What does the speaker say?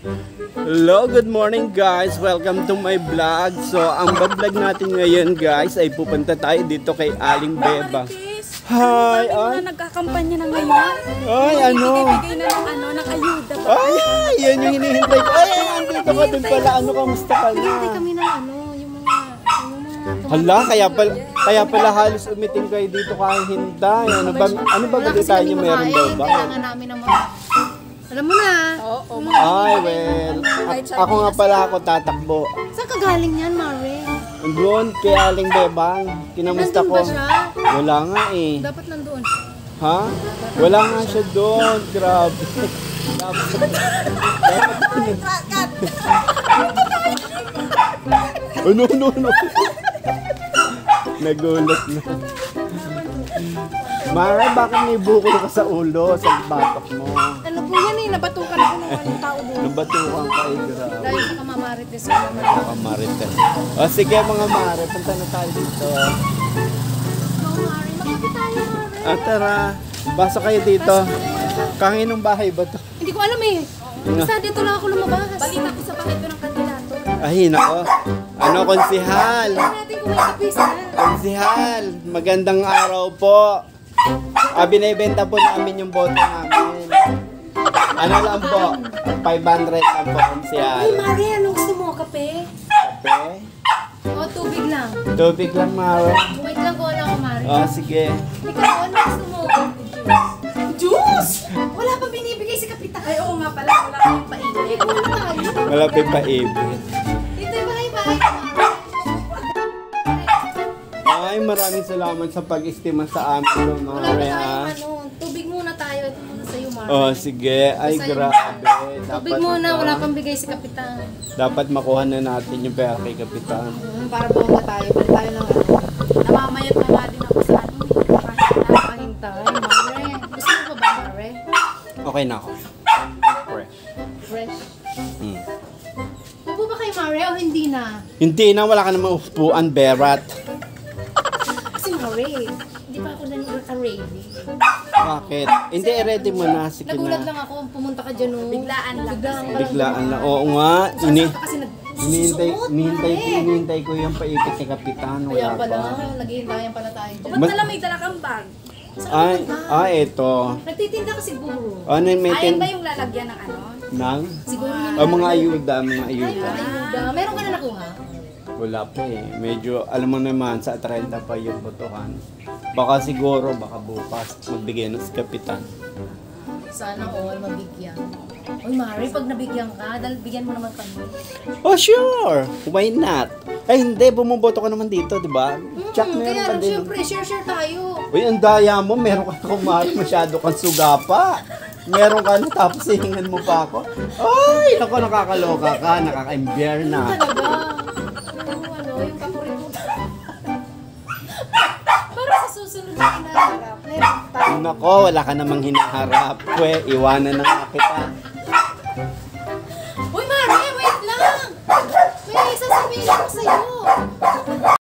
Hello, good morning guys. Welcome to my vlog. So, ang vlog natin ngayon guys ay pupunta tayo dito kay Aling Beba. Hi! Ay, nagkakampanya na ngayon. Ay, ano? Bigay na ng ayuda. Ay, yan yung hinihintay ko. Ay, andito ka dun pala. Ano, kamusta ka na? Hindi kami ng yung mga Hala, kaya pala halos umiting kayo dito kahit hintay. Ano ba balita niyo, meron daw ba? Kailangan namin ng mga... Alam mo na. Oo. Ay, well. Ako nga pala ako tatakbo. Saan ka galing yan, Mare? Doon kay Aling Bebang. Kinamusta ko. Nandun ba siya? Wala nga eh. Dapat nandoon. Ha? Wala nga siya doon. Grabe. No. Nagulat na. Mara, bakit may bukol ka sa ulo, sa batok mo? Ano po yan eh? Nabatukan ako ng tao doon. Nabatukan ka eh, grabe. Dahil sa kamamarites ko naman. Kamarites. O sige mga mare, punta na tayo dito. Oo, Mare. Makapit tayo, Mare. Tara, basa kayo dito. Kanginong bahay ba to? Hindi ko alam eh. Basta dito lang ako lumabas. Balita ko sa bakit ko ng kandidato. Ay, nako. Ano, konsihal? Tingnan natin kung may kapisa. Konsihal, magandang araw po. Binibenta po namin yung boto namin. Ano lang po? 500 lang po, konsihal. Ay, Mare, anong gusto mo? Kape? Kape? O, tubig lang. Tubig lang, Mare. Wait lang ko lang ako, Mare. Sige. Ikaw, ano gusto mo? Juice! Wala pa binibigay si Kapitan. Ay, oo nga pala. Wala kayong painit. Malapit pa ibig. Dito yung bahay-bahay. Ay, maraming salamat sa pag-estima sa amin, Wala pa Mare, tayong tubig muna tayo. Ito muna sa'yo, Mare. Sige. Ay, grabe. Tubig muna, wala pang bigay si Kapitan. Dapat makuha na natin yung pera kay Kapitan. Para bongga tayo. Balik tayo ng namamayat na nga din ako sa nakahintay, Mare. Gusto mo ba, Mare? Okay na ako. Fresh. Fresh. Upo ba kay Mare o hindi na? Hindi na, wala ka namang upuan, Berat. Kasi Mare, hindi pa ako naka-ready. Bakit? Hindi, ready mo na. Sige Nagulat na. lang ako, pumunta ka dyan, no? Biglaan lang. Biglaan na. Oo nga. Kasi Hinihintay ko yung paipit ni Kapitan. Kaya Wala pala, pa. naghihintayan pala tayo dyan. Mas- Ba't may dala kang bag? Ito. Nagtitinda ka siguro. Ano yung may Ayan ba yung lalagyan ng ano? Nang? Siguro na. Mga ayuda, mga ayuda. Ayuda. Meron ka na nakuha? Wala pa eh. Medyo, alam mo naman, sa 30 pa yung botohan. Baka siguro, baka bukas, magbigay ng si Kapitan. Sana all mabigyan. Uy, Mari, pag nabigyan ka, bigyan mo naman kami. Oh, sure! Why not? Ay, hindi. Bumuboto ka naman dito, di ba? Check meron Kaya ka din. syempre, share tayo. Uy, ang daya mo. Meron ka na kumari. Masyado kang suga pa. Meron ka na, tapos hihingan mo pa ako. Ay, naku, nakakaloka ka. Nakaka-imbier na. Talaga. Yung paborito. Para sa susunod na hinaharap. Nako, wala ka namang hinaharap. Pwe, iwanan na nga kita. Uy, Mari, wait lang! May sasabihin ako sa'yo.